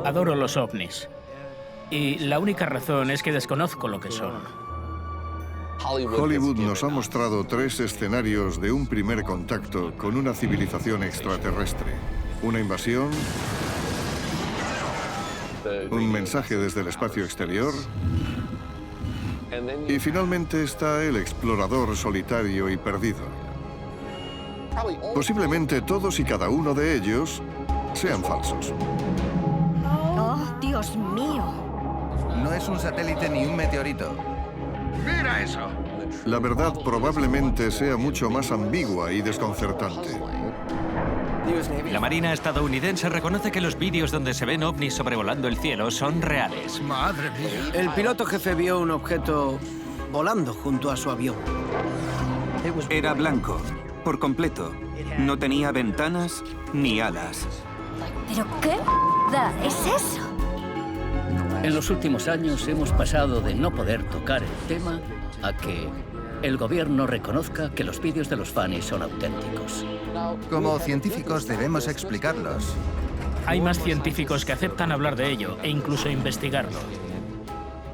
Adoro los ovnis. Y la única razón es que desconozco lo que son. Hollywood nos ha mostrado 3 escenarios de un primer contacto con una civilización extraterrestre. Una invasión, un mensaje desde el espacio exterior y finalmente está el explorador solitario y perdido. Posiblemente todos y cada uno de ellos sean falsos. ¡Oh, Dios mío! No es un satélite ni un meteorito. ¡Mira eso! La verdad probablemente sea mucho más ambigua y desconcertante. La Marina estadounidense reconoce que los vídeos donde se ven ovnis sobrevolando el cielo son reales. ¡Madre mía! El piloto jefe vio un objeto volando junto a su avión. Era blanco, por completo. No tenía ventanas ni alas. ¿Pero qué m***a es eso? En los últimos años hemos pasado de no poder tocar el tema a que el gobierno reconozca que los vídeos de los FANIs son auténticos. Como científicos debemos explicarlos. Hay más científicos que aceptan hablar de ello e incluso investigarlo.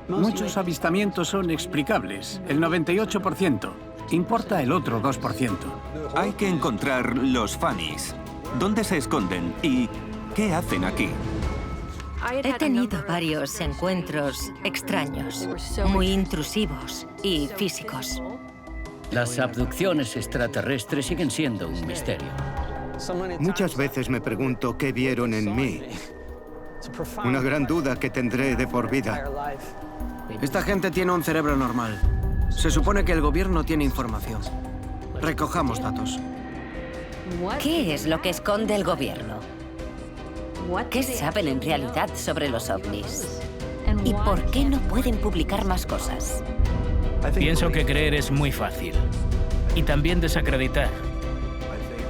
Muchos avistamientos son explicables, el 98%. Importa el otro 2%. Hay que encontrar los FANIs. ¿Dónde se esconden y qué hacen aquí? He tenido varios encuentros extraños, muy intrusivos y físicos. Las abducciones extraterrestres siguen siendo un misterio. Muchas veces me pregunto qué vieron en mí. Una gran duda que tendré de por vida. Esta gente tiene un cerebro normal. Se supone que el gobierno tiene información. Recojamos datos. ¿Qué es lo que esconde el gobierno? ¿Qué saben en realidad sobre los ovnis? ¿Y por qué no pueden publicar más cosas? Pienso que creer es muy fácil. Y también desacreditar.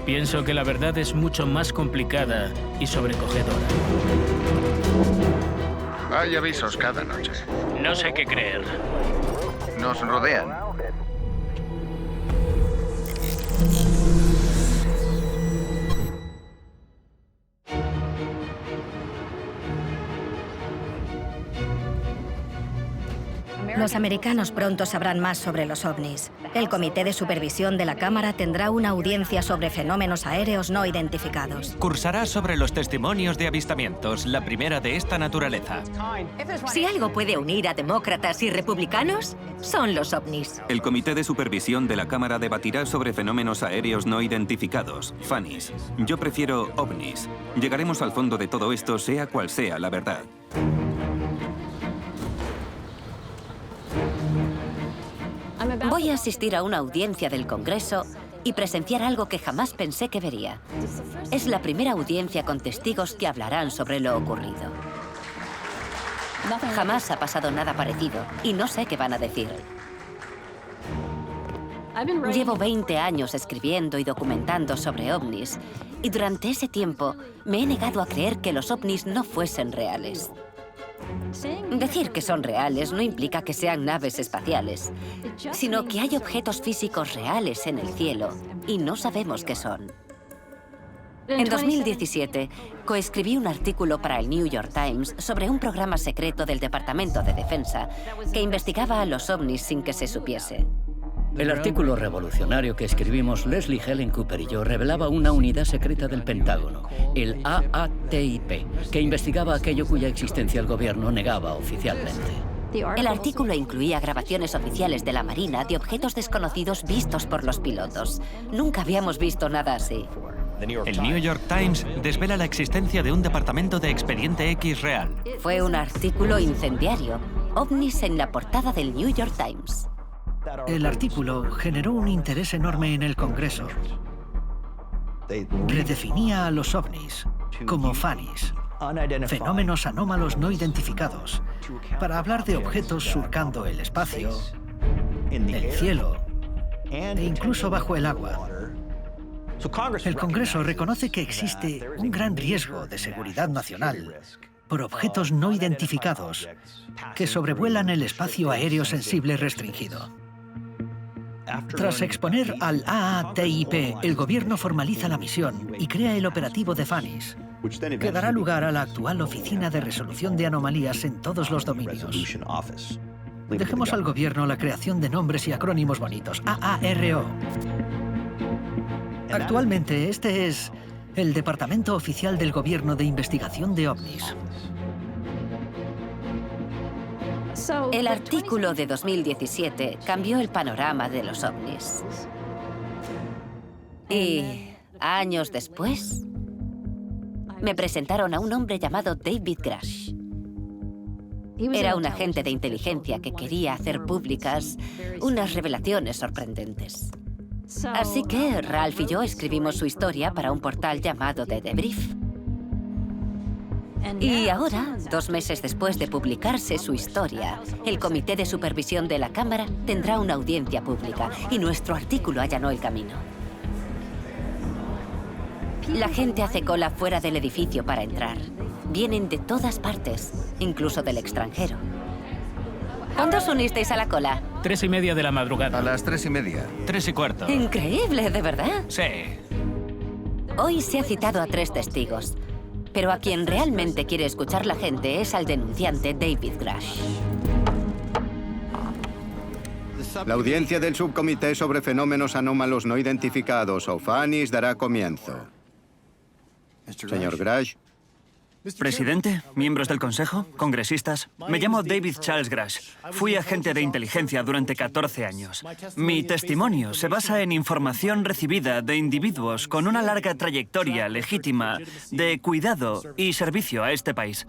Pienso que la verdad es mucho más complicada y sobrecogedora. Hay avisos cada noche. No sé qué creer. Nos rodean. Los americanos pronto sabrán más sobre los ovnis. El Comité de Supervisión de la Cámara tendrá una audiencia sobre fenómenos aéreos no identificados. Cursará sobre los testimonios de avistamientos, la primera de esta naturaleza. Si algo puede unir a demócratas y republicanos, son los ovnis. El Comité de Supervisión de la Cámara debatirá sobre fenómenos aéreos no identificados, FANIs. Yo prefiero ovnis. Llegaremos al fondo de todo esto, sea cual sea la verdad. Voy a asistir a una audiencia del Congreso y presenciar algo que jamás pensé que vería. Es la primera audiencia con testigos que hablarán sobre lo ocurrido. Jamás ha pasado nada parecido y no sé qué van a decir. Llevo 20 años escribiendo y documentando sobre ovnis y durante ese tiempo me he negado a creer que los ovnis no fuesen reales. Decir que son reales no implica que sean naves espaciales, sino que hay objetos físicos reales en el cielo y no sabemos qué son. En 2017, coescribí un artículo para el New York Times sobre un programa secreto del Departamento de Defensa que investigaba a los ovnis sin que se supiese. El artículo revolucionario que escribimos Leslie Helen Cooper y yo revelaba una unidad secreta del Pentágono, el AATIP, que investigaba aquello cuya existencia el gobierno negaba oficialmente. El artículo incluía grabaciones oficiales de la Marina de objetos desconocidos vistos por los pilotos. Nunca habíamos visto nada así. El New York Times desvela la existencia de un departamento de expediente X real. Fue un artículo incendiario. OVNIs en la portada del New York Times. El artículo generó un interés enorme en el Congreso. Redefinía a los ovnis como FANIs, fenómenos anómalos no identificados, para hablar de objetos surcando el espacio, el cielo e incluso bajo el agua. El Congreso reconoce que existe un gran riesgo de seguridad nacional por objetos no identificados que sobrevuelan el espacio aéreo sensible restringido. Tras exponer al AATIP, el gobierno formaliza la misión y crea el operativo de FANIs. que dará lugar a la actual Oficina de Resolución de Anomalías en todos los dominios. Dejemos al gobierno la creación de nombres y acrónimos bonitos. AARO. Actualmente, este es el Departamento Oficial del Gobierno de Investigación de OVNIs. El artículo de 2017 cambió el panorama de los ovnis. Y años después, me presentaron a un hombre llamado David Grush. Era un agente de inteligencia que quería hacer públicas unas revelaciones sorprendentes. Así que Ralph y yo escribimos su historia para un portal llamado The Debrief. Y ahora, 2 meses después de publicarse su historia, el Comité de Supervisión de la Cámara tendrá una audiencia pública y nuestro artículo allanó el camino. La gente hace cola fuera del edificio para entrar. Vienen de todas partes, incluso del extranjero. ¿Cuándo os unisteis a la cola? 3:30 de la madrugada. A las 3:30. 3:15. Increíble, ¿de verdad? Sí. Hoy se ha citado a 3 testigos, pero a quien realmente quiere escuchar la gente es al denunciante David Grush. La audiencia del Subcomité sobre Fenómenos Anómalos No Identificados, o FANIS, dará comienzo. Señor Grush. Presidente, miembros del Consejo, congresistas, me llamo David Charles Grush. Fui agente de inteligencia durante 14 años. Mi testimonio se basa en información recibida de individuos con una larga trayectoria legítima de cuidado y servicio a este país.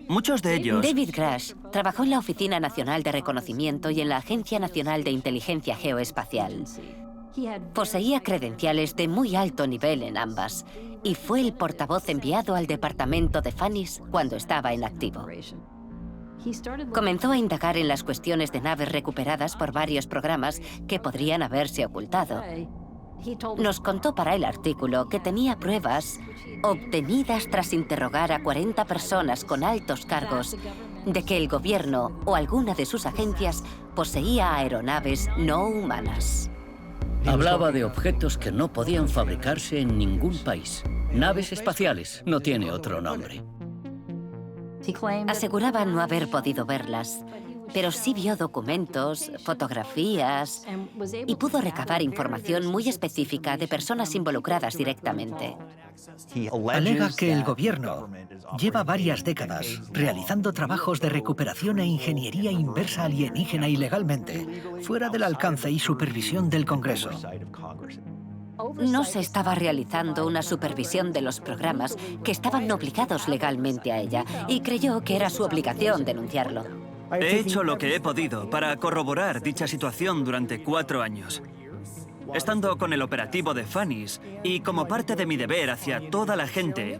Muchos de ellos... David Grush trabajó en la Oficina Nacional de Reconocimiento y en la Agencia Nacional de Inteligencia Geoespacial. Poseía credenciales de muy alto nivel en ambas y fue el portavoz enviado al departamento de FANIS cuando estaba en activo. Comenzó a indagar en las cuestiones de naves recuperadas por varios programas que podrían haberse ocultado. Nos contó para el artículo que tenía pruebas obtenidas tras interrogar a 40 personas con altos cargos de que el gobierno o alguna de sus agencias poseía aeronaves no humanas. Hablaba de objetos que no podían fabricarse en ningún país. Naves espaciales, no tiene otro nombre. Aseguraba no haber podido verlas, pero sí vio documentos, fotografías y pudo recabar información muy específica de personas involucradas directamente. Alega que el gobierno lleva varias décadas realizando trabajos de recuperación e ingeniería inversa alienígena ilegalmente, fuera del alcance y supervisión del Congreso. No se estaba realizando una supervisión de los programas que estaban obligados legalmente a ella y creyó que era su obligación denunciarlo. He hecho lo que he podido para corroborar dicha situación durante 4 años. Estando con el operativo de FANIS y como parte de mi deber hacia toda la gente,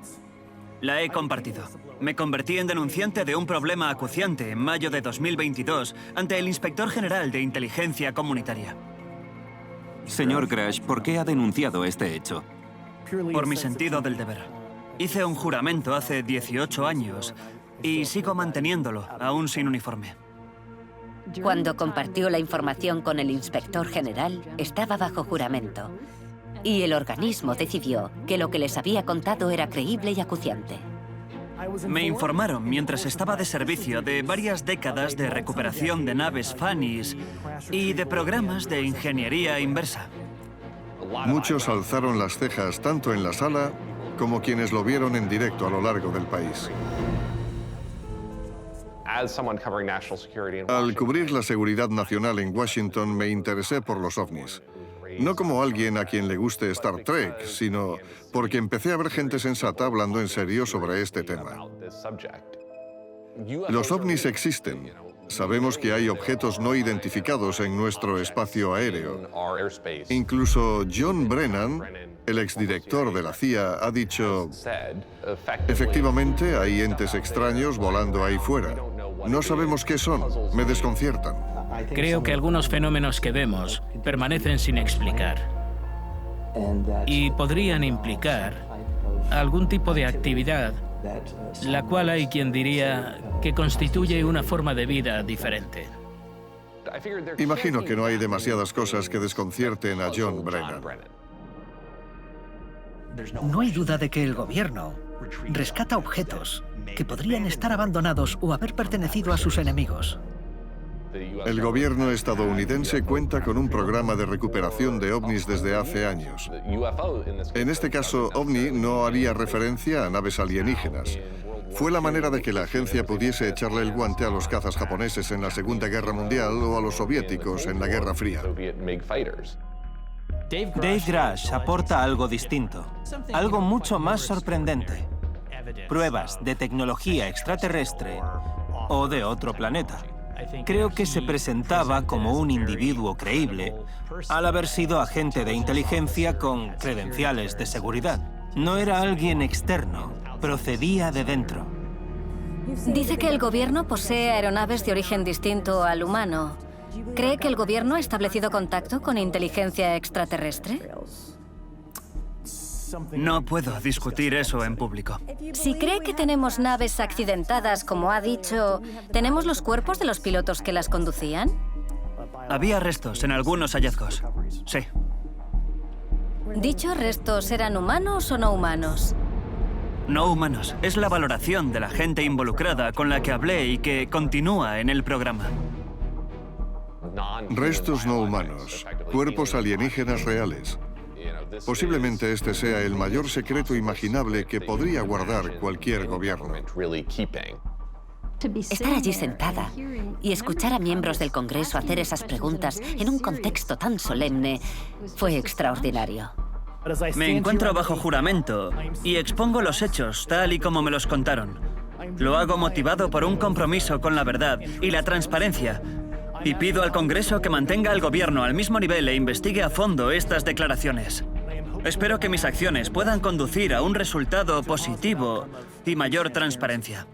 la he compartido. Me convertí en denunciante de un problema acuciante en mayo de 2022 ante el Inspector General de Inteligencia Comunitaria. Señor Grush, ¿por qué ha denunciado este hecho? Por mi sentido del deber. Hice un juramento hace 18 años y sigo manteniéndolo, aún sin uniforme. Cuando compartió la información con el inspector general, estaba bajo juramento. Y el organismo decidió que lo que les había contado era creíble y acuciante. Me informaron mientras estaba de servicio de varias décadas de recuperación de naves FANIS y de programas de ingeniería inversa. Muchos alzaron las cejas tanto en la sala como quienes lo vieron en directo a lo largo del país. Al cubrir la seguridad nacional en Washington, me interesé por los ovnis. No como alguien a quien le guste Star Trek, sino porque empecé a ver gente sensata hablando en serio sobre este tema. Los ovnis existen. Sabemos que hay objetos no identificados en nuestro espacio aéreo. Incluso John Brennan, el exdirector de la CIA, ha dicho: efectivamente, hay entes extraños volando ahí fuera. No sabemos qué son, me desconciertan. Creo que algunos fenómenos que vemos permanecen sin explicar y podrían implicar algún tipo de actividad, la cual hay quien diría que constituye una forma de vida diferente. Imagino que no hay demasiadas cosas que desconcierten a John Brennan. No hay duda de que el gobierno rescata objetos que podrían estar abandonados o haber pertenecido a sus enemigos. El gobierno estadounidense cuenta con un programa de recuperación de ovnis desde hace años. En este caso, ovni no haría referencia a naves alienígenas. Fue la manera de que la agencia pudiese echarle el guante a los cazas japoneses en la Segunda Guerra Mundial o a los soviéticos en la Guerra Fría. Dave Grush aporta algo distinto, algo mucho más sorprendente. Pruebas de tecnología extraterrestre o de otro planeta. Creo que se presentaba como un individuo creíble al haber sido agente de inteligencia con credenciales de seguridad. No era alguien externo, procedía de dentro. Dice que el gobierno posee aeronaves de origen distinto al humano. ¿Cree que el gobierno ha establecido contacto con inteligencia extraterrestre? No puedo discutir eso en público. Si cree que tenemos naves accidentadas, como ha dicho, ¿tenemos los cuerpos de los pilotos que las conducían? Había restos en algunos hallazgos. Sí. ¿Dichos restos eran humanos o no humanos? No humanos. Es la valoración de la gente involucrada con la que hablé y que continúa en el programa. Restos no humanos, cuerpos alienígenas reales. Posiblemente este sea el mayor secreto imaginable que podría guardar cualquier gobierno. Estar allí sentada y escuchar a miembros del Congreso hacer esas preguntas en un contexto tan solemne fue extraordinario. Me encuentro bajo juramento y expongo los hechos tal y como me los contaron. Lo hago motivado por un compromiso con la verdad y la transparencia. Y pido al Congreso que mantenga al gobierno al mismo nivel e investigue a fondo estas declaraciones. Espero que mis acciones puedan conducir a un resultado positivo y mayor transparencia.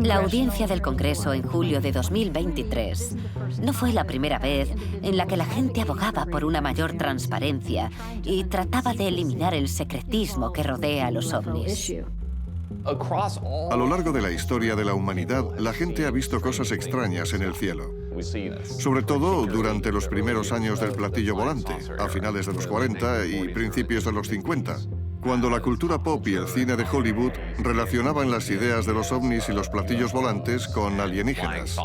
La audiencia del Congreso en julio de 2023 no fue la primera vez en la que la gente abogaba por una mayor transparencia y trataba de eliminar el secretismo que rodea a los ovnis. A lo largo de la historia de la humanidad, la gente ha visto cosas extrañas en el cielo. Sobre todo durante los primeros años del platillo volante, a finales de los 40 y principios de los 50, cuando la cultura pop y el cine de Hollywood relacionaban las ideas de los ovnis y los platillos volantes con alienígenas.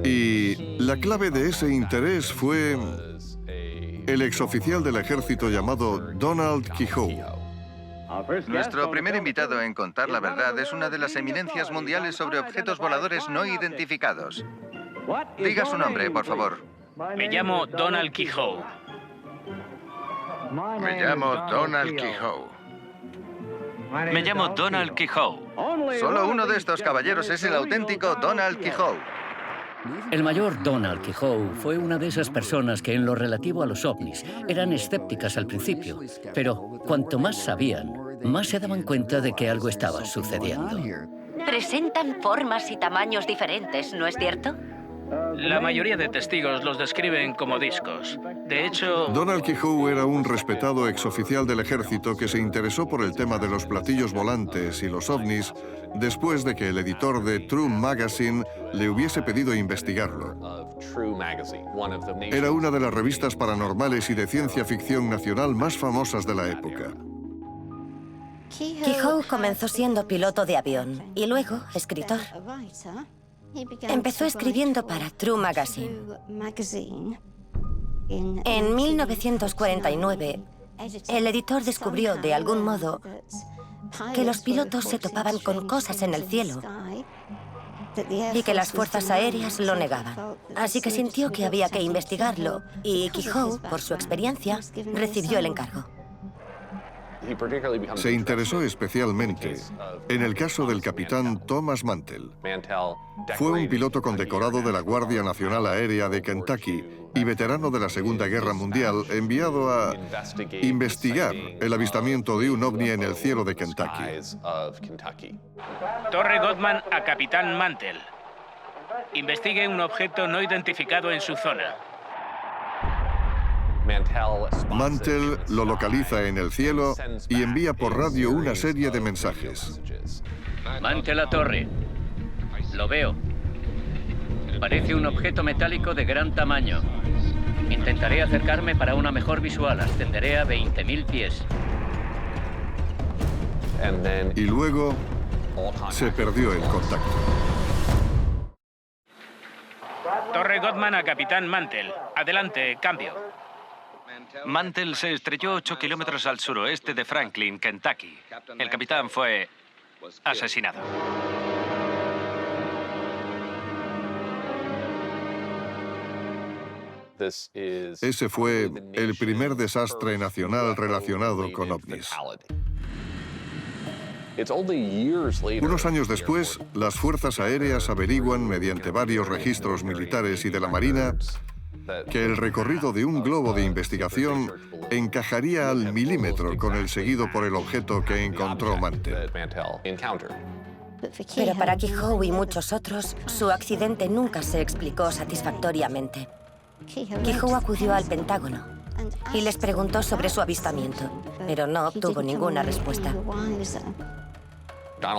Y la clave de ese interés fue el exoficial del ejército llamado Donald Keyhoe. Nuestro primer invitado en contar la verdad es una de las eminencias mundiales sobre objetos voladores no identificados. Diga su nombre, por favor. Me llamo Donald Keyhoe. Me llamo Donald Keyhoe. Me llamo Donald Keyhoe. Solo uno de estos caballeros es el auténtico Donald Keyhoe. El mayor Donald Keyhoe fue una de esas personas que en lo relativo a los ovnis eran escépticas al principio, pero cuanto más sabían, más se daban cuenta de que algo estaba sucediendo. Presentan formas y tamaños diferentes, ¿no es cierto? La mayoría de testigos los describen como discos. De hecho... Donald Keyhoe era un respetado exoficial del ejército que se interesó por el tema de los platillos volantes y los ovnis después de que el editor de True Magazine le hubiese pedido investigarlo. Era una de las revistas paranormales y de ciencia ficción nacional más famosas de la época. Keyhoe comenzó siendo piloto de avión y luego escritor. Empezó escribiendo para True Magazine. En 1949, el editor descubrió, de algún modo, que los pilotos se topaban con cosas en el cielo y que las fuerzas aéreas lo negaban. Así que sintió que había que investigarlo y Keyhoe, por su experiencia, recibió el encargo. Se interesó especialmente en el caso del capitán Thomas Mantell. Fue un piloto condecorado de la Guardia Nacional Aérea de Kentucky y veterano de la Segunda Guerra Mundial, enviado a investigar el avistamiento de un ovni en el cielo de Kentucky. Torre Goodman a capitán Mantell. Investigue un objeto no identificado en su zona. Mantell lo localiza en el cielo y envía por radio una serie de mensajes. Mantell a torre. Lo veo. Parece un objeto metálico de gran tamaño. Intentaré acercarme para una mejor visual. Ascenderé a 20.000 pies. Y luego se perdió el contacto. Torre Godman a Capitán Mantel. Adelante, cambio. Mantel se estrelló 8 kilómetros al suroeste de Franklin, Kentucky. El capitán fue asesinado. Ese fue el primer desastre nacional relacionado con ovnis. Unos años después, las fuerzas aéreas averiguan mediante varios registros militares y de la Marina que el recorrido de un globo de investigación encajaría al milímetro con el seguido por el objeto que encontró Mantel. Pero para Kehoe y muchos otros, su accidente nunca se explicó satisfactoriamente. Kehoe acudió al Pentágono y les preguntó sobre su avistamiento, pero no obtuvo ninguna respuesta.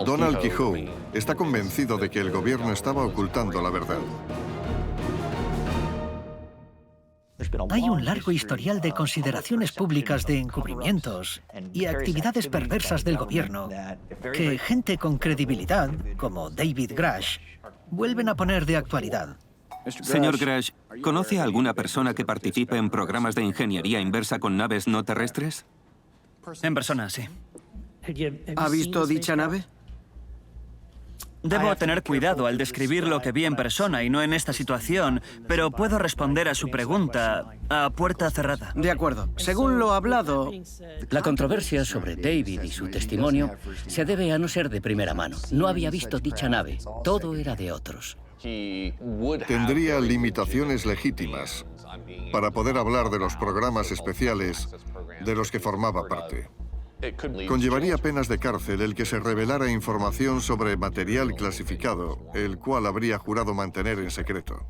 Donald Kehoe está convencido de que el gobierno estaba ocultando la verdad. Hay un largo historial de consideraciones públicas de encubrimientos y actividades perversas del gobierno que gente con credibilidad, como David Grush, vuelven a poner de actualidad. Señor Grush, ¿conoce a alguna persona que participe en programas de ingeniería inversa con naves no terrestres? En persona, sí. ¿Ha visto dicha nave? Debo tener cuidado al describir lo que vi en persona y no en esta situación, pero puedo responder a su pregunta a puerta cerrada. De acuerdo. Según lo hablado... La controversia sobre David y su testimonio se debe a no ser de primera mano. No había visto dicha nave. Todo era de otros. Tendría limitaciones legítimas para poder hablar de los programas especiales de los que formaba parte. Conllevaría penas de cárcel el que se revelara información sobre material clasificado, el cual habría jurado mantener en secreto.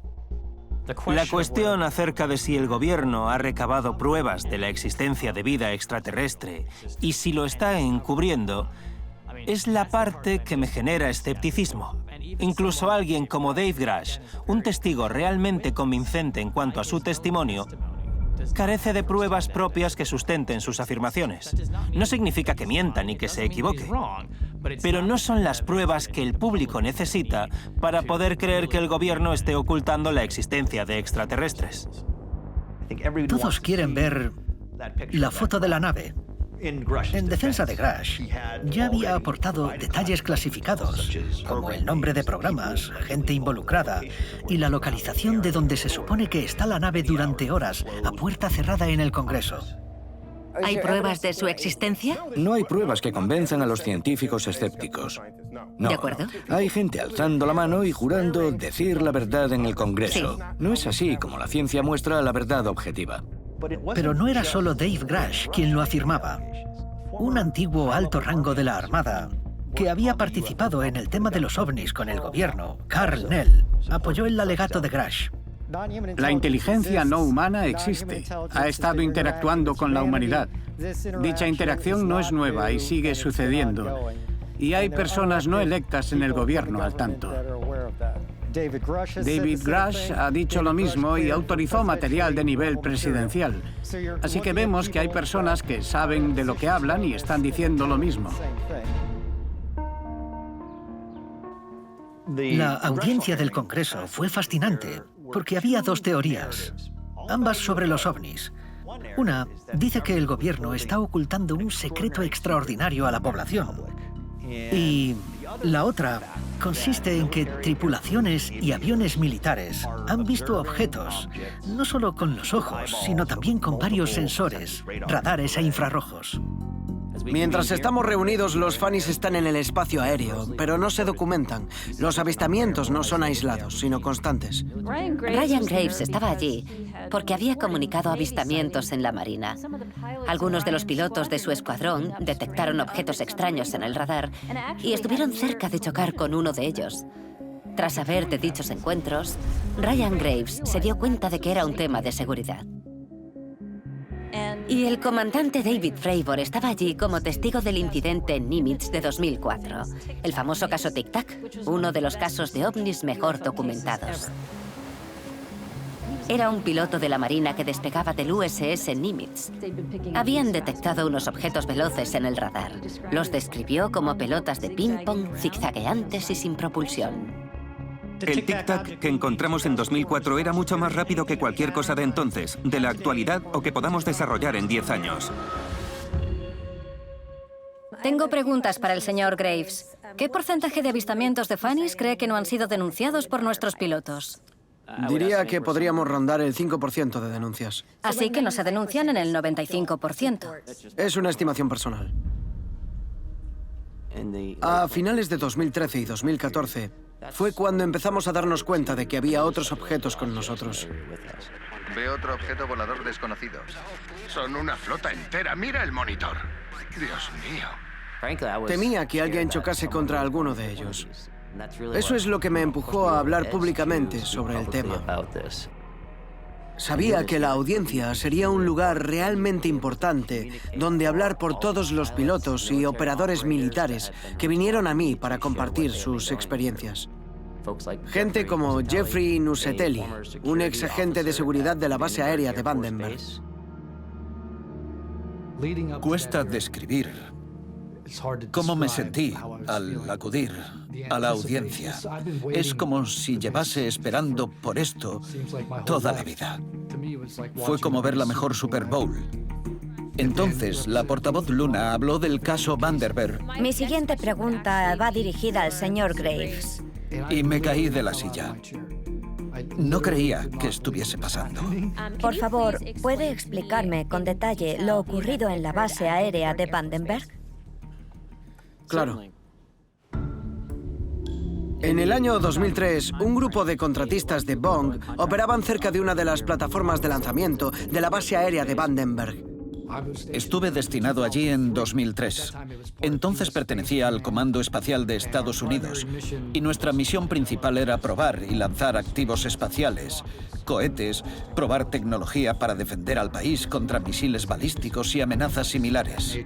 La cuestión acerca de si el gobierno ha recabado pruebas de la existencia de vida extraterrestre y si lo está encubriendo es la parte que me genera escepticismo. Incluso alguien como Dave Grush, un testigo realmente convincente en cuanto a su testimonio, carece de pruebas propias que sustenten sus afirmaciones. No significa que mienta ni que se equivoque, pero no son las pruebas que el público necesita para poder creer que el gobierno esté ocultando la existencia de extraterrestres. Todos quieren ver la foto de la nave. En defensa de Grush, ya había aportado detalles clasificados, como el nombre de programas, gente involucrada y la localización de donde se supone que está la nave durante horas, a puerta cerrada en el Congreso. ¿Hay pruebas de su existencia? No hay pruebas que convenzan a los científicos escépticos. No. ¿De acuerdo? Hay gente alzando la mano y jurando decir la verdad en el Congreso. Sí. No es así como la ciencia muestra la verdad objetiva. Pero no era solo Dave Grush quien lo afirmaba. Un antiguo alto rango de la Armada, que había participado en el tema de los ovnis con el gobierno, Carl Nell, apoyó el alegato de Grush. La inteligencia no humana existe. Ha estado interactuando con la humanidad. Dicha interacción no es nueva y sigue sucediendo. Y hay personas no electas en el gobierno al tanto. David Grush ha dicho lo mismo y autorizó material de nivel presidencial. Así que vemos que hay personas que saben de lo que hablan y están diciendo lo mismo. La audiencia del Congreso fue fascinante porque había dos teorías, ambas sobre los ovnis. Una dice que el gobierno está ocultando un secreto extraordinario a la población. Y la otra consiste en que tripulaciones y aviones militares han visto objetos, no solo con los ojos, sino también con varios sensores, radares e infrarrojos. Mientras estamos reunidos, los Fannies están en el espacio aéreo, pero no se documentan. Los avistamientos no son aislados, sino constantes. Ryan Graves estaba allí porque había comunicado avistamientos en la Marina. Algunos de los pilotos de su escuadrón detectaron objetos extraños en el radar y estuvieron cerca de chocar con uno de ellos. Tras saber de dichos encuentros, Ryan Graves se dio cuenta de que era un tema de seguridad. Y el comandante David Fravor estaba allí como testigo del incidente en Nimitz de 2004, el famoso caso Tic Tac, uno de los casos de ovnis mejor documentados. Era un piloto de la Marina que despegaba del USS Nimitz. Habían detectado unos objetos veloces en el radar. Los describió como pelotas de ping-pong zigzagueantes y sin propulsión. El tic-tac que encontramos en 2004 era mucho más rápido que cualquier cosa de entonces, de la actualidad o que podamos desarrollar en 10 años. Tengo preguntas para el señor Graves. ¿Qué porcentaje de avistamientos de Fannies cree que no han sido denunciados por nuestros pilotos? Diría que podríamos rondar el 5% de denuncias. Así que no se denuncian en el 95%. Es una estimación personal. A finales de 2013 y 2014 fue cuando empezamos a darnos cuenta de que había otros objetos con nosotros. Veo otro objeto volador desconocido. Son una flota entera. Mira el monitor. Dios mío. Temía que alguien chocase contra alguno de ellos. Eso es lo que me empujó a hablar públicamente sobre el tema. Sabía que la audiencia sería un lugar realmente importante donde hablar por todos los pilotos y operadores militares que vinieron a mí para compartir sus experiencias. Gente como Jeffrey Nusetelli, un ex agente de seguridad de la base aérea de Vandenberg. Cuesta describir cómo me sentí al acudir a la audiencia. Es como si llevase esperando por esto toda la vida. Fue como ver la mejor Super Bowl. Entonces, la portavoz Luna habló del caso Vandenberg. Mi siguiente pregunta va dirigida al señor Graves. Y me caí de la silla. No creía que estuviese pasando. Por favor, ¿puede explicarme con detalle lo ocurrido en la base aérea de Vandenberg? Claro. En el año 2003, un grupo de contratistas de Boeing operaban cerca de una de las plataformas de lanzamiento de la base aérea de Vandenberg. Estuve destinado allí en 2003. Entonces pertenecía al Comando Espacial de Estados Unidos y nuestra misión principal era probar y lanzar activos espaciales, cohetes, probar tecnología para defender al país contra misiles balísticos y amenazas similares.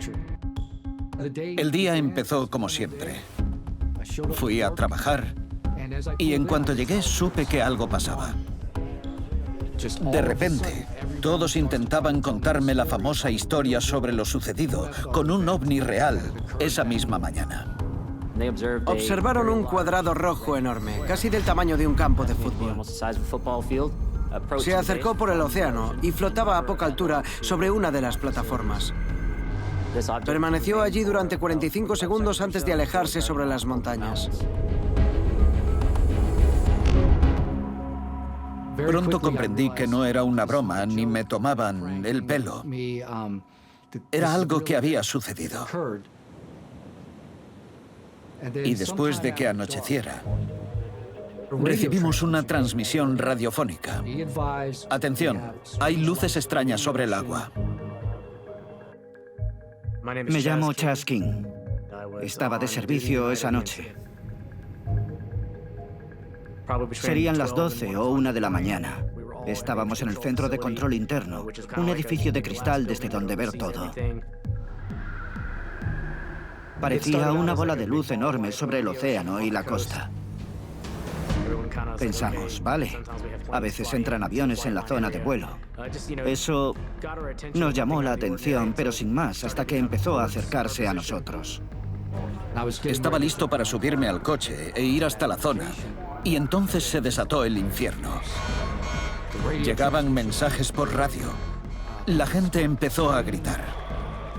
El día empezó como siempre. Fui a trabajar y en cuanto llegué supe que algo pasaba. De repente, todos intentaban contarme la famosa historia sobre lo sucedido con un ovni real esa misma mañana. Observaron un cuadrado rojo enorme, casi del tamaño de un campo de fútbol. Se acercó por el océano y flotaba a poca altura sobre una de las plataformas. Permaneció allí durante 45 segundos antes de alejarse sobre las montañas. Pronto comprendí que no era una broma, ni me tomaban el pelo. Era algo que había sucedido. Y después de que anocheciera, recibimos una transmisión radiofónica. Atención, hay luces extrañas sobre el agua. Me llamo Chas King. Estaba de servicio esa noche. Serían las 12 o 1 de la mañana. Estábamos en el centro de control interno, un edificio de cristal desde donde ver todo. Parecía una bola de luz enorme sobre el océano y la costa. Pensamos, vale, a veces entran aviones en la zona de vuelo. Eso nos llamó la atención, pero sin más, hasta que empezó a acercarse a nosotros. Estaba listo para subirme al coche e ir hasta la zona, y entonces se desató el infierno. Llegaban mensajes por radio. La gente empezó a gritar.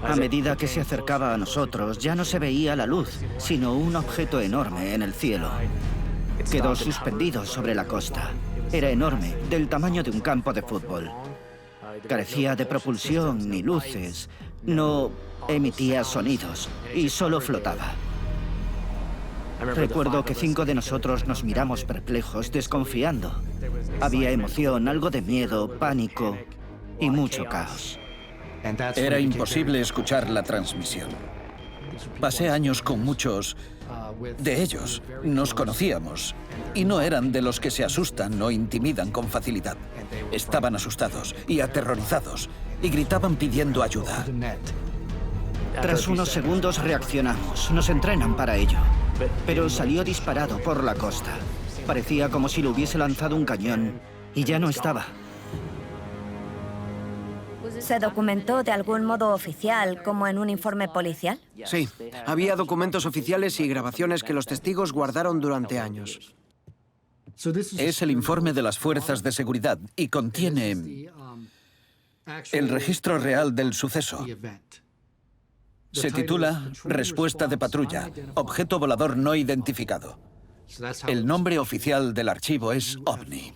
A medida que se acercaba a nosotros, ya no se veía la luz, sino un objeto enorme en el cielo. Quedó suspendido sobre la costa. Era enorme, del tamaño de un campo de fútbol. Carecía de propulsión ni luces. No emitía sonidos y solo flotaba. Recuerdo que 5 de nosotros nos miramos perplejos, desconfiando. Había emoción, algo de miedo, pánico y mucho caos. Era imposible escuchar la transmisión. Pasé años con muchos de ellos. Nos conocíamos y no eran de los que se asustan o intimidan con facilidad. Estaban asustados y aterrorizados y gritaban pidiendo ayuda. Tras unos segundos reaccionamos. Nos entrenan para ello. Pero salió disparado por la costa. Parecía como si lo hubiese lanzado un cañón y ya no estaba. ¿Se documentó de algún modo oficial, como en un informe policial? Sí, había documentos oficiales y grabaciones que los testigos guardaron durante años. Es el informe de las fuerzas de seguridad y contiene el registro real del suceso. Se titula Respuesta de patrulla, objeto volador no identificado. El nombre oficial del archivo es OVNI.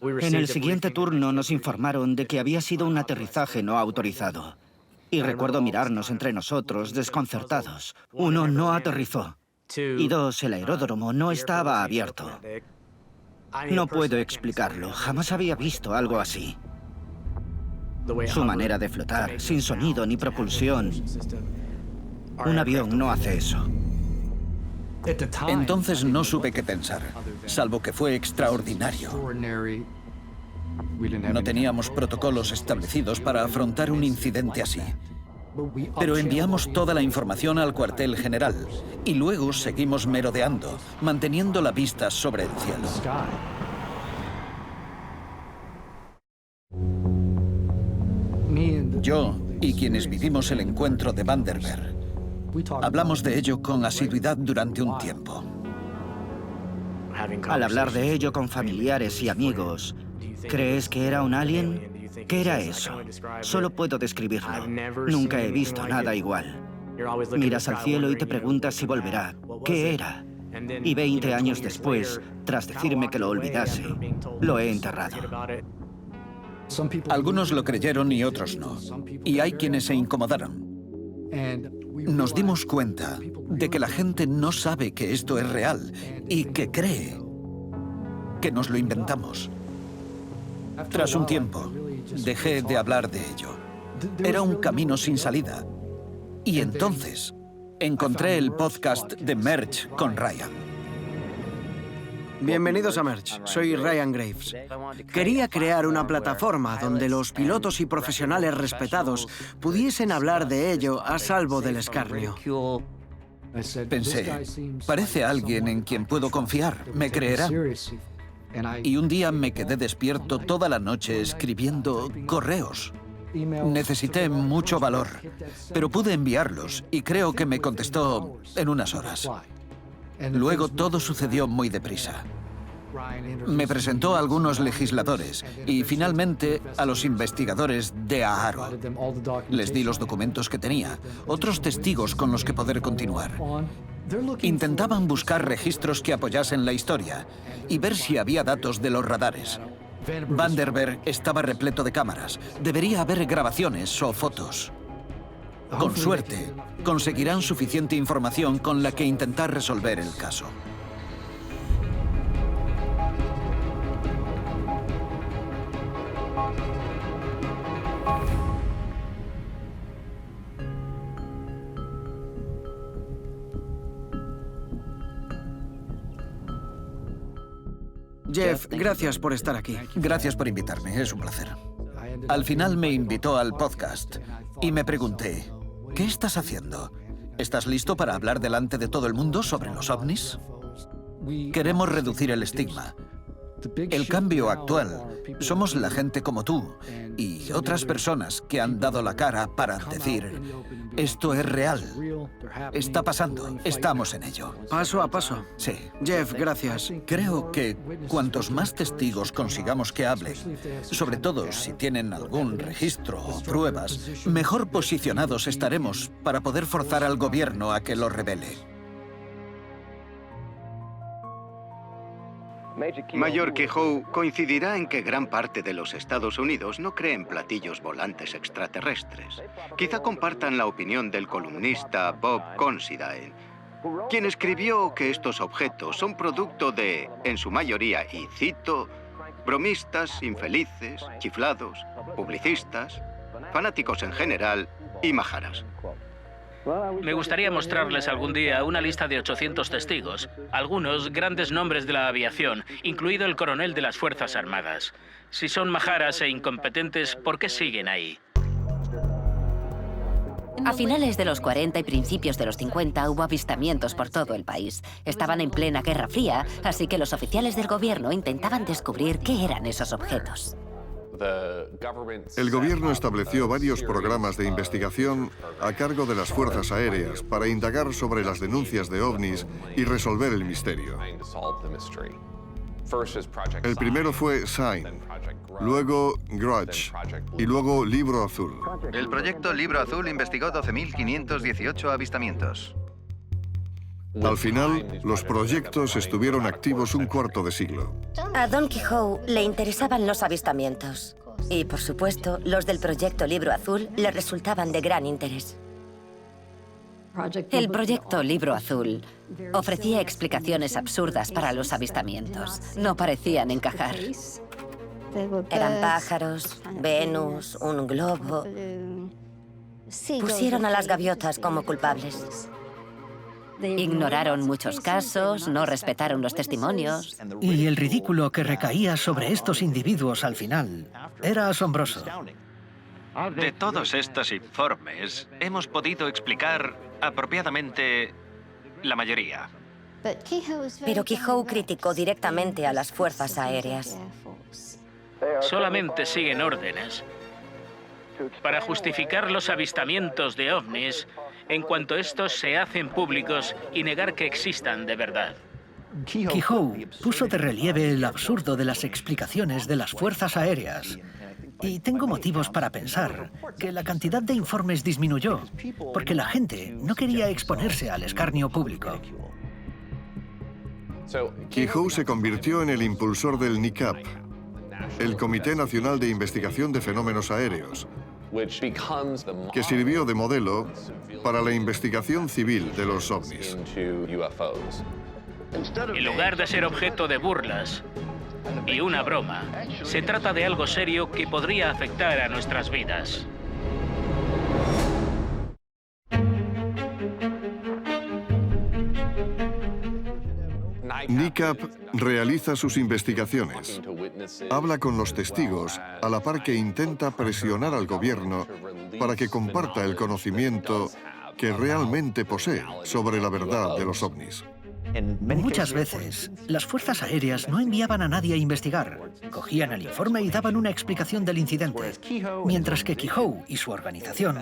En el siguiente turno nos informaron de que había sido un aterrizaje no autorizado. Y recuerdo mirarnos entre nosotros, desconcertados. 1, no aterrizó. Y 2, el aeródromo no estaba abierto. No puedo explicarlo. Jamás había visto algo así. Su manera de flotar, sin sonido ni propulsión. Un avión no hace eso. Entonces no supe qué pensar, salvo que fue extraordinario. No teníamos protocolos establecidos para afrontar un incidente así. Pero enviamos toda la información al cuartel general y luego seguimos merodeando, manteniendo la vista sobre el cielo. Yo y quienes vivimos el encuentro de Vandenberg hablamos de ello con asiduidad durante un tiempo. Al hablar de ello con familiares y amigos, ¿crees que era un alien? ¿Qué era eso? Solo puedo describirlo. Nunca he visto nada igual. Miras al cielo y te preguntas si volverá. ¿Qué era? Y 20 años después, tras decirme que lo olvidase, lo he enterrado. Algunos lo creyeron y otros no. Y hay quienes se incomodaron. Nos dimos cuenta de que la gente no sabe que esto es real y que cree que nos lo inventamos. Tras un tiempo, dejé de hablar de ello. Era un camino sin salida. Y entonces encontré el podcast de Merge con Ryan. Bienvenidos a Merge. Soy Ryan Graves. Quería crear una plataforma donde los pilotos y profesionales respetados pudiesen hablar de ello a salvo del escarnio. Pensé, parece alguien en quien puedo confiar, me creerá. Y un día me quedé despierto toda la noche escribiendo correos. Necesité mucho valor, pero pude enviarlos y creo que me contestó en unas horas. Luego todo sucedió muy deprisa. Me presentó a algunos legisladores y finalmente a los investigadores de AARO. Les di los documentos que tenía, otros testigos con los que poder continuar. Intentaban buscar registros que apoyasen la historia y ver si había datos de los radares. Vandenberg estaba repleto de cámaras. Debería haber grabaciones o fotos. Con suerte, conseguirán suficiente información con la que intentar resolver el caso. Jeff, gracias por estar aquí. Gracias por invitarme, es un placer. Al final me invitó al podcast y me pregunté, ¿qué estás haciendo? ¿Estás listo para hablar delante de todo el mundo sobre los ovnis? Queremos reducir el estigma. El cambio actual somos la gente como tú y otras personas que han dado la cara para decir, esto es real, está pasando, estamos en ello. Paso a paso. Sí. Jeff, gracias. Creo que cuantos más testigos consigamos que hablen, sobre todo si tienen algún registro o pruebas, mejor posicionados estaremos para poder forzar al gobierno a que lo revele. Mayor Kehoe coincidirá en que gran parte de los Estados Unidos no cree en platillos volantes extraterrestres. Quizá compartan la opinión del columnista Bob Considine, quien escribió que estos objetos son producto de, en su mayoría, y cito, bromistas, infelices, chiflados, publicistas, fanáticos en general y majaras. Me gustaría mostrarles algún día una lista de 800 testigos, algunos grandes nombres de la aviación, incluido el coronel de las Fuerzas Armadas. Si son majaras e incompetentes, ¿por qué siguen ahí? A finales de los 40 y principios de los 50 hubo avistamientos por todo el país. Estaban en plena Guerra Fría, así que los oficiales del gobierno intentaban descubrir qué eran esos objetos. El gobierno estableció varios programas de investigación a cargo de las fuerzas aéreas para indagar sobre las denuncias de ovnis y resolver el misterio. El primero fue Sign, luego Grudge y luego Libro Azul. El proyecto Libro Azul investigó 12.518 avistamientos. Al final, los proyectos estuvieron activos un cuarto de siglo. A Don Quijote le interesaban los avistamientos. Y, por supuesto, los del proyecto Libro Azul le resultaban de gran interés. El proyecto Libro Azul ofrecía explicaciones absurdas para los avistamientos. No parecían encajar. Eran pájaros, Venus, un globo. Pusieron a las gaviotas como culpables. Ignoraron muchos casos, no respetaron los testimonios. Y el ridículo que recaía sobre estos individuos al final era asombroso. De todos estos informes, hemos podido explicar apropiadamente la mayoría. Pero Quijote criticó directamente a las fuerzas aéreas. Solamente siguen órdenes para justificar los avistamientos de ovnis en cuanto estos se hacen públicos y negar que existan de verdad. Quijote puso de relieve el absurdo de las explicaciones de las fuerzas aéreas. Y tengo motivos para pensar que la cantidad de informes disminuyó, porque la gente no quería exponerse al escarnio público. Quijote se convirtió en el impulsor del NICAP, el Comité Nacional de Investigación de Fenómenos Aéreos, que sirvió de modelo para la investigación civil de los ovnis. En lugar de ser objeto de burlas y una broma, se trata de algo serio que podría afectar a nuestras vidas. NICAP realiza sus investigaciones, habla con los testigos a la par que intenta presionar al gobierno para que comparta el conocimiento que realmente posee sobre la verdad de los ovnis. Muchas veces, las fuerzas aéreas no enviaban a nadie a investigar. Cogían el informe y daban una explicación del incidente. Mientras que Quijote y su organización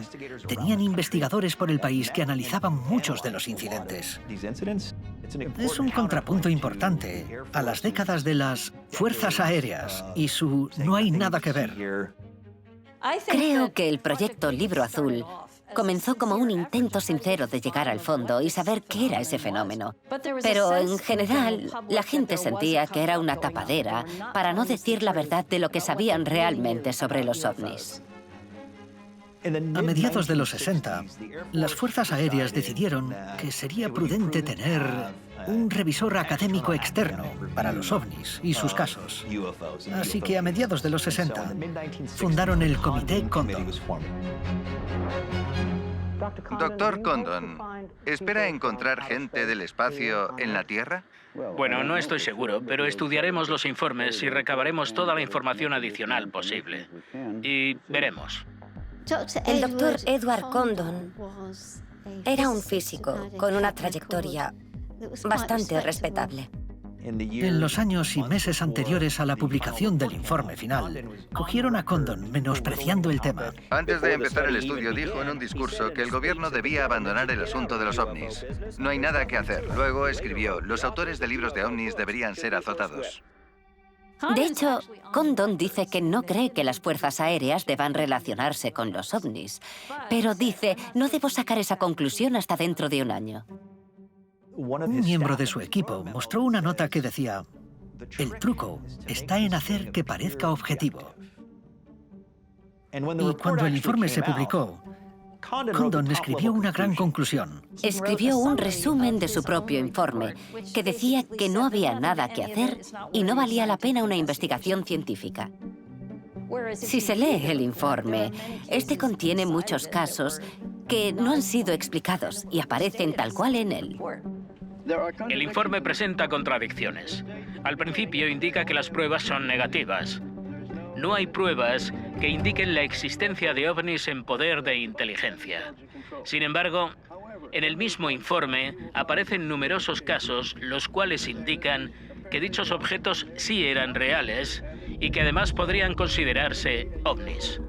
tenían investigadores por el país que analizaban muchos de los incidentes. Es un contrapunto importante a las décadas de las fuerzas aéreas y su no hay nada que ver. Creo que el proyecto Libro Azul comenzó como un intento sincero de llegar al fondo y saber qué era ese fenómeno. Pero en general, la gente sentía que era una tapadera para no decir la verdad de lo que sabían realmente sobre los ovnis. A mediados de los 60, las fuerzas aéreas decidieron que sería prudente tener un revisor académico externo para los ovnis y sus casos. Así que a mediados de los 60, fundaron el Comité Condon. Doctor Condon, ¿espera encontrar gente del espacio en la Tierra? Bueno, no estoy seguro, pero estudiaremos los informes y recabaremos toda la información adicional posible. Y veremos. El doctor Edward Condon era un físico con una trayectoria bastante respetable. En los años y meses anteriores a la publicación del informe final, cogieron a Condon menospreciando el tema. Antes de empezar el estudio dijo en un discurso que el gobierno debía abandonar el asunto de los ovnis. No hay nada que hacer. Luego escribió, los autores de libros de ovnis deberían ser azotados. De hecho, Condon dice que no cree que las fuerzas aéreas deban relacionarse con los ovnis, pero dice, no debo sacar esa conclusión hasta dentro de un año. Un miembro de su equipo mostró una nota que decía, el truco está en hacer que parezca objetivo. Y cuando el informe se publicó, Condon escribió una gran conclusión. Escribió un resumen de su propio informe, que decía que no había nada que hacer y no valía la pena una investigación científica. Si se lee el informe, este contiene muchos casos que no han sido explicados y aparecen tal cual en él. El informe presenta contradicciones. Al principio indica que las pruebas son negativas. No hay pruebas que indiquen la existencia de ovnis en poder de inteligencia. Sin embargo, en el mismo informe aparecen numerosos casos los cuales indican que dichos objetos sí eran reales y que además podrían considerarse ovnis.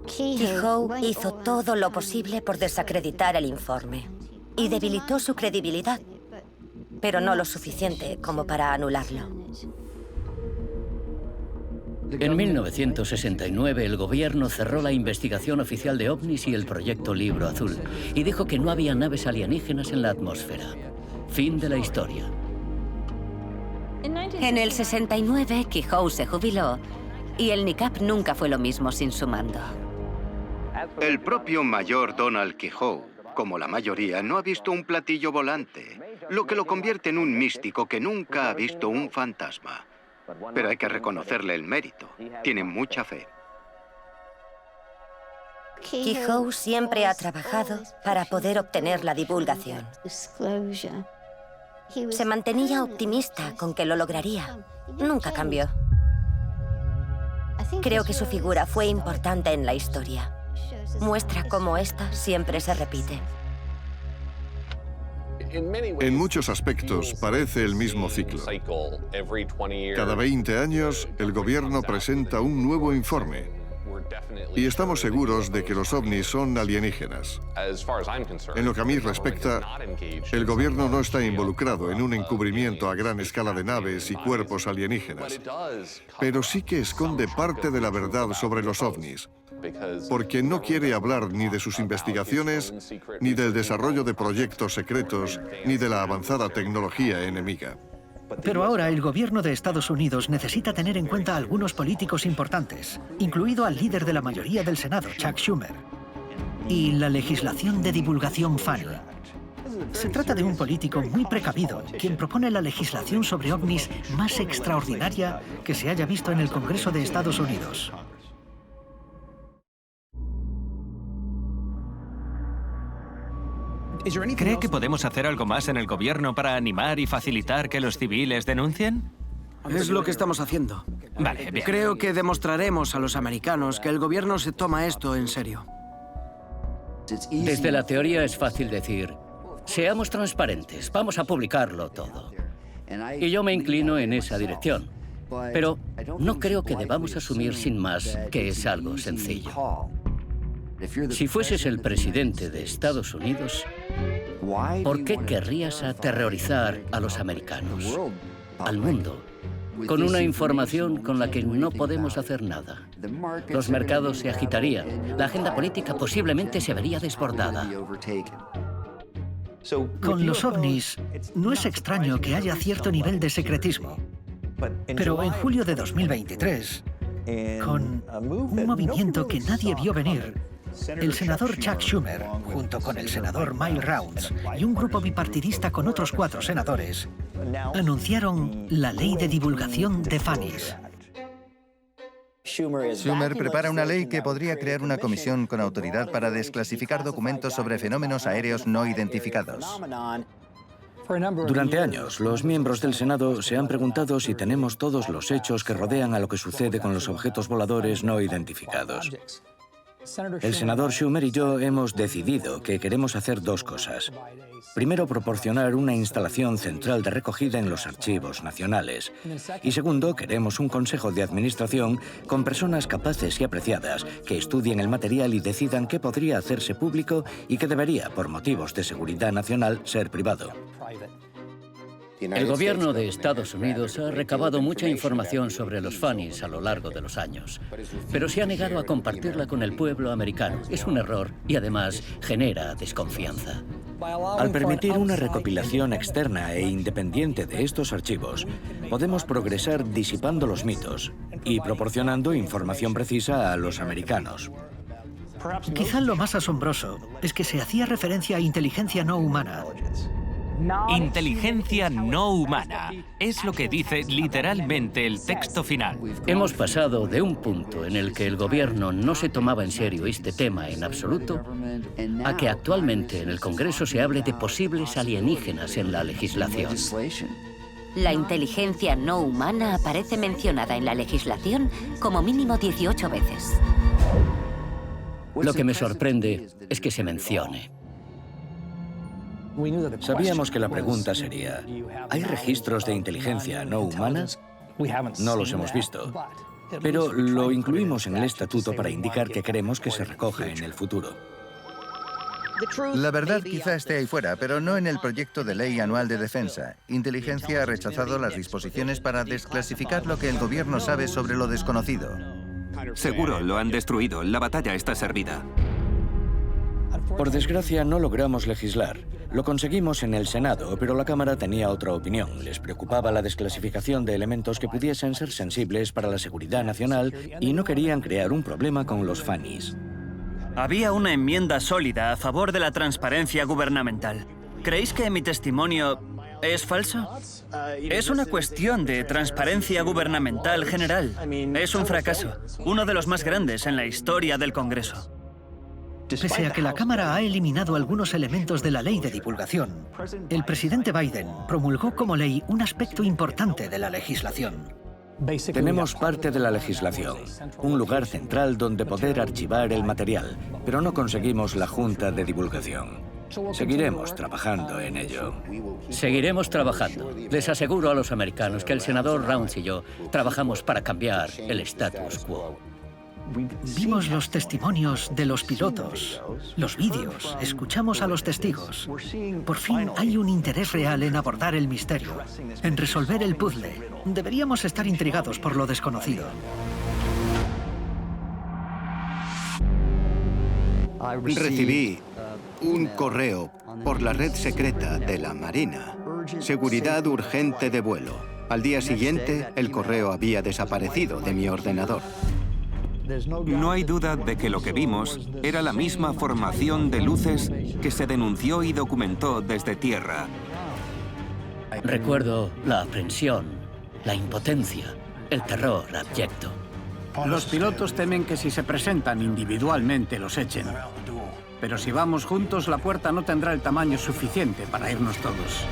Keyhoe hizo todo lo posible por desacreditar el informe y debilitó su credibilidad, pero no lo suficiente como para anularlo. En 1969, el gobierno cerró la investigación oficial de ovnis y el proyecto Libro Azul, y dijo que no había naves alienígenas en la atmósfera. Fin de la historia. En el 69, Keyhoe se jubiló y el NICAP nunca fue lo mismo sin su mando. El propio mayor Donald Keyhoe, como la mayoría, no ha visto un platillo volante, lo que lo convierte en un místico que nunca ha visto un fantasma. Pero hay que reconocerle el mérito. Tiene mucha fe. Keyhoe siempre ha trabajado para poder obtener la divulgación. Se mantenía optimista con que lo lograría. Nunca cambió. Creo que su figura fue importante en la historia. Muestra cómo esta siempre se repite. En muchos aspectos parece el mismo ciclo. Cada 20 años, el gobierno presenta un nuevo informe. Y estamos seguros de que los ovnis son alienígenas. En lo que a mí respecta, el gobierno no está involucrado en un encubrimiento a gran escala de naves y cuerpos alienígenas. Pero sí que esconde parte de la verdad sobre los ovnis, porque no quiere hablar ni de sus investigaciones, ni del desarrollo de proyectos secretos, ni de la avanzada tecnología enemiga. Pero ahora el gobierno de Estados Unidos necesita tener en cuenta a algunos políticos importantes, incluido al líder de la mayoría del Senado, Chuck Schumer, y la legislación de divulgación Fanny. Se trata de un político muy precavido, quien propone la legislación sobre ovnis más extraordinaria que se haya visto en el Congreso de Estados Unidos. ¿Cree que podemos hacer algo más en el gobierno para animar y facilitar que los civiles denuncien? Es lo que estamos haciendo. Vale, bien. Creo que demostraremos a los americanos que el gobierno se toma esto en serio. Desde la teoría es fácil decir, seamos transparentes, vamos a publicarlo todo. Y yo me inclino en esa dirección. Pero no creo que debamos asumir sin más que es algo sencillo. Si fueses el presidente de Estados Unidos, ¿por qué querrías aterrorizar a los americanos, al mundo, con una información con la que no podemos hacer nada? Los mercados se agitarían, la agenda política posiblemente se vería desbordada. Con los ovnis, no es extraño que haya cierto nivel de secretismo. Pero en julio de 2023, con un movimiento que nadie vio venir, el senador Chuck Schumer, junto con el senador Mike Rounds y un grupo bipartidista con otros 4 senadores, anunciaron la ley de divulgación de Fannies. Schumer prepara una ley que podría crear una comisión con autoridad para desclasificar documentos sobre fenómenos aéreos no identificados. Durante años, los miembros del Senado se han preguntado si tenemos todos los hechos que rodean a lo que sucede con los objetos voladores no identificados. El senador Schumer y yo hemos decidido que queremos hacer 2 cosas. Primero, proporcionar una instalación central de recogida en los archivos nacionales. Y segundo, queremos un consejo de administración con personas capaces y apreciadas que estudien el material y decidan qué podría hacerse público y qué debería, por motivos de seguridad nacional, ser privado. El gobierno de Estados Unidos ha recabado mucha información sobre los Fannies a lo largo de los años, pero se ha negado a compartirla con el pueblo americano. Es un error y además genera desconfianza. Al permitir una recopilación externa e independiente de estos archivos, podemos progresar disipando los mitos y proporcionando información precisa a los americanos. Quizá lo más asombroso es que se hacía referencia a inteligencia no humana. Inteligencia no humana. Es lo que dice literalmente el texto final. Hemos pasado de un punto en el que el gobierno no se tomaba en serio este tema en absoluto a que actualmente en el Congreso se hable de posibles alienígenas en la legislación. La inteligencia no humana aparece mencionada en la legislación como mínimo 18 veces. Lo que me sorprende es que se mencione. Sabíamos que la pregunta sería, ¿hay registros de inteligencia no humana? No los hemos visto. Pero lo incluimos en el estatuto para indicar que queremos que se recoja en el futuro. La verdad quizá esté ahí fuera, pero no en el proyecto de ley anual de defensa. Inteligencia ha rechazado las disposiciones para desclasificar lo que el gobierno sabe sobre lo desconocido. Seguro lo han destruido. La batalla está servida. Por desgracia, no logramos legislar. Lo conseguimos en el Senado, pero la Cámara tenía otra opinión. Les preocupaba la desclasificación de elementos que pudiesen ser sensibles para la seguridad nacional y no querían crear un problema con los Funnies. Había una enmienda sólida a favor de la transparencia gubernamental. ¿Creéis que mi testimonio es falso? Es una cuestión de transparencia gubernamental general. Es un fracaso, uno de los más grandes en la historia del Congreso. Pese a que la Cámara ha eliminado algunos elementos de la ley de divulgación, el presidente Biden promulgó como ley un aspecto importante de la legislación. Tenemos parte de la legislación, un lugar central donde poder archivar el material, pero no conseguimos la Junta de Divulgación. Seguiremos trabajando en ello. Seguiremos trabajando. Les aseguro a los americanos que el senador Rounds y yo trabajamos para cambiar el status quo. Vimos los testimonios de los pilotos, los vídeos, escuchamos a los testigos. Por fin hay un interés real en abordar el misterio, en resolver el puzzle. Deberíamos estar intrigados por lo desconocido. Recibí un correo por la red secreta de la Marina. Seguridad urgente de vuelo. Al día siguiente, el correo había desaparecido de mi ordenador. No hay duda de que lo que vimos era la misma formación de luces que se denunció y documentó desde tierra. Recuerdo la aprensión, la impotencia, el terror abyecto. Los pilotos temen que si se presentan individualmente los echen. Pero si vamos juntos, la puerta no tendrá el tamaño suficiente para irnos todos.